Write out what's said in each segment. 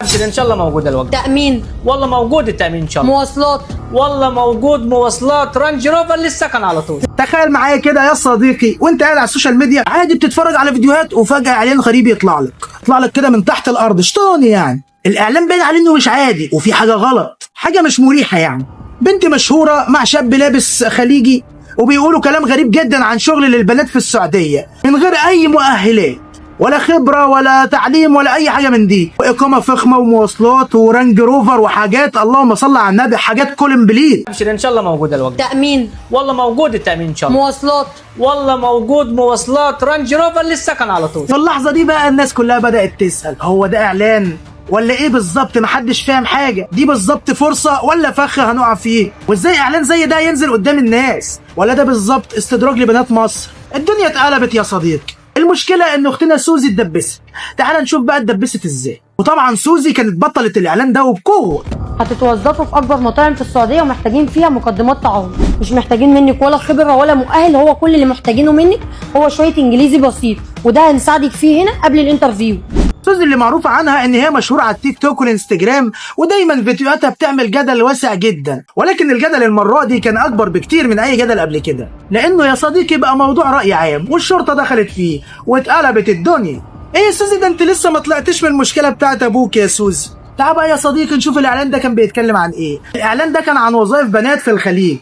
ابشر ان شاء الله موجود الوقت. تأمين. والله موجود التأمين ان شاء الله. مواصلات. والله موجود مواصلات رانج روفر للسكن على طول. تخيل معايا كده يا صديقي وانت قاعد على السوشيال ميديا عادي بتتفرج على فيديوهات وفجأة اعلان غريب يطلع لك كده من تحت الارض شطاني يعني. الاعلان باين عليه انه مش عادي وفي حاجة غلط، حاجة مش مريحة يعني. بنت مشهورة مع شاب لابس خليجي وبيقولوا كلام غريب جدا عن شغل للبنات في السعودية من غير اي مؤهلات ولا خبرة ولا تعليم ولا أي حاجة من دي، وإقامة فخمة ومواصلات ورانج روفر وحاجات اللهم صل على النبي، حاجات كولمبليت. ابشر ان شاء الله موجود الوقت. تأمين. والله موجود التأمين ان شاء الله. مواصلات. والله موجود مواصلات رانج روفر للسكن على طول. في اللحظة دي بقى الناس كلها بدأت تسأل هو ده إعلان ولا إيه بالظبط؟ محدش فاهم حاجة، دي بالظبط فرصة ولا فخ هنقع فيه؟ وإزاي إعلان زي ده ينزل قدام الناس؟ ولا ده بالظبط استدراج لبنات مصر؟ الدنيا اتقلبت يا صديقي. المشكلة ان اختنا سوزي اتدبست. تعال نشوف بقى اتدبست ازاي. وطبعا سوزي كانت بطلت الاعلان ده وبقوة. هتتوظفوا في اكبر مطاعم في السعوديه ومحتاجين فيها مقدمات طعام، مش محتاجين منك ولا خبره ولا مؤهل، هو كل اللي محتاجينه منك هو شويه انجليزي بسيط، وده هنساعدك فيه هنا قبل الانترفيو. سوزي اللي معروفة عنها ان هي مشهورة على التيك توك والانستجرام ودايما فيديوهاتها بتعمل جدل واسع جدا، ولكن الجدل المرة دي كان اكبر بكتير من اي جدل قبل كده، لانه يا صديقي بقى موضوع رأي عام والشرطة دخلت فيه واتقلبت الدنيا. ايه يا سوزي ده انت لسه ما طلعتش من المشكلة بتاعت ابوك يا سوزي؟ تعال بقى يا صديقي نشوف الاعلان ده كان بيتكلم عن ايه. الاعلان ده كان عن وظائف بنات في الخليج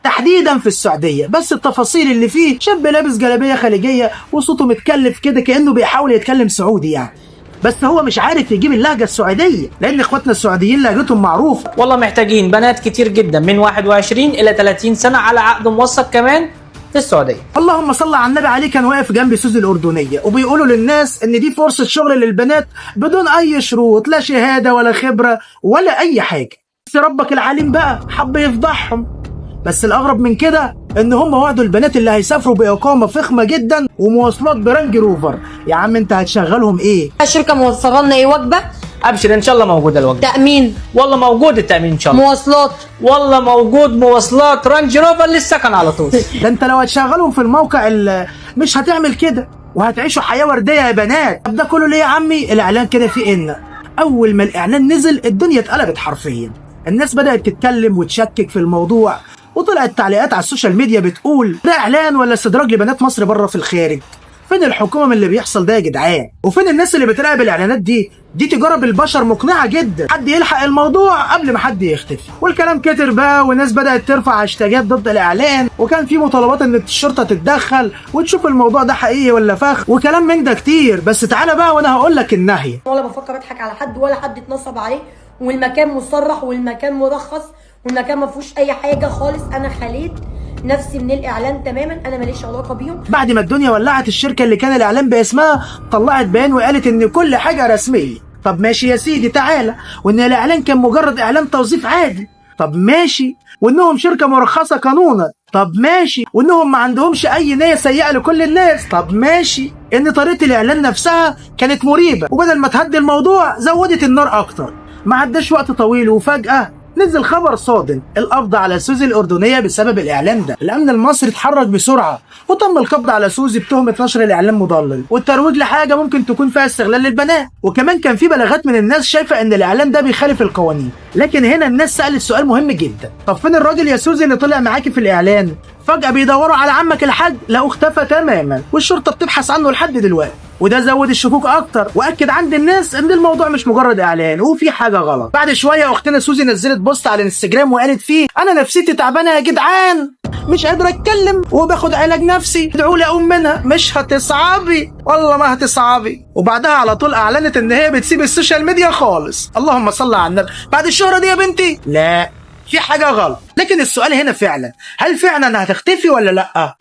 تحديدا في السعوديه، بس التفاصيل اللي فيه شاب لابس جلابيه خليجيه وصوته متكلف كده كانه بيحاول يتكلم سعودي يعني، بس هو مش عارف يجيب اللهجه السعوديه لان اخواتنا السعوديين لهجتهم معروفه. والله محتاجين بنات كتير جدا من 21 الى 30 سنه على عقد موثق كمان في السعوديه. اللهم صل على النبي عليه. كان واقف جنب سوزي الاردنيه وبيقولوا للناس ان دي فرصه شغل للبنات بدون اي شروط، لا شهاده ولا خبره ولا اي حاجه، بس ربك العليم بقى حب يفضحهم. بس الاغرب من كده ان هم وعدوا البنات اللي هيسافروا باقامه فخمه جدا ومواصلات برانج روفر. يا عم انت هتشغلهم ايه؟ الشركه موفره لنا ايه وجبه؟ ابشر ان شاء الله موجود الوقت. تأمين. والله موجود التأمين ان شاء الله. مواصلات. والله موجود مواصلات رانج روفر للسكن على طول. ده انت لو هتشغلهم في الموقع مش هتعمل كده وهتعيشوا حياه ورديه يا بنات. طب ده كله ليه يا عمي؟ الاعلان كده فيه ان اول ما الاعلان نزل الدنيا اتقلبت حرفيا، الناس بدات تتكلم وتشكك في الموضوع وطلعت تعليقات على السوشيال ميديا بتقول ده اعلان ولا استدراج لبنات مصر بره في الخارج. فين الحكومه من اللي بيحصل ده يا جدعان؟ وفين الناس اللي بتراقب الاعلانات دي؟ دي تجاره بالبشر مقنعه جدا، حد يلحق الموضوع قبل ما حد يختفي. والكلام كتر بقى والناس بدات ترفع هاشتاجات ضد الاعلان، وكان في مطالبات ان الشرطه تتدخل وتشوف الموضوع ده حقيقي ولا فخ وكلام من ده كتير. بس تعالى بقى وانا هقول لك النهي. ولا بفكر اضحك على حد ولا حد اتنصب عليه، والمكان مصرح والمكان مرخص والمكان ما فيهوش اي حاجه خالص. انا خليت نفسي من الاعلان تماما، انا ماليش علاقه بيهم. بعد ما الدنيا ولعت الشركه اللي كان الاعلان باسمها طلعت بيان وقالت ان كل حاجه رسميه. طب ماشي يا سيدي تعالى، وان الاعلان كان مجرد اعلان توظيف عادي. طب ماشي، وانهم شركه مرخصه قانونا. طب ماشي، وانهم ما عندهمش اي نيه سيئه لكل الناس. طب ماشي، ان طريقه الاعلان نفسها كانت مريبه وبدل ما تهدي الموضوع زودت النار اكتر. ما عداش وقت طويل وفجاه نزل خبر صادم، القبض على سوزي الأردنية بسبب الإعلان ده. الأمن المصري اتحرك بسرعة وتم القبض على سوزي بتهمة نشر الإعلان مضلل والترويج لحاجة ممكن تكون فيها استغلال للبنات، وكمان كان في بلاغات من الناس شايفة إن الإعلان ده بيخالف القوانين. لكن هنا الناس سألت سؤال مهم جدا، طب فين الراجل يا سوزي اللي طلع معاكي في الإعلان؟ فجأة بيدوروا على عمك الحاج لقوه اختفى تماما والشرطة بتبحث عنه لحد دلوقتي، وده زود الشكوك اكتر واكد عند الناس ان الموضوع مش مجرد اعلان وفي حاجه غلط. بعد شويه اختنا سوزي نزلت بوست على الانستجرام وقالت فيه انا نفسيتي تعبانه يا جدعان، مش قادره اتكلم وباخد علاج نفسي، ادعوا لي اقوم منها. مش هتصعبي، والله ما هتصعبي. وبعدها على طول اعلنت ان هي بتسيب السوشيال ميديا خالص. اللهم صل على النبي. بعد الشهره دي يا بنتي؟ لا، في حاجه غلط. لكن السؤال هنا فعلا، هل فعلا هتختفي ولا لا؟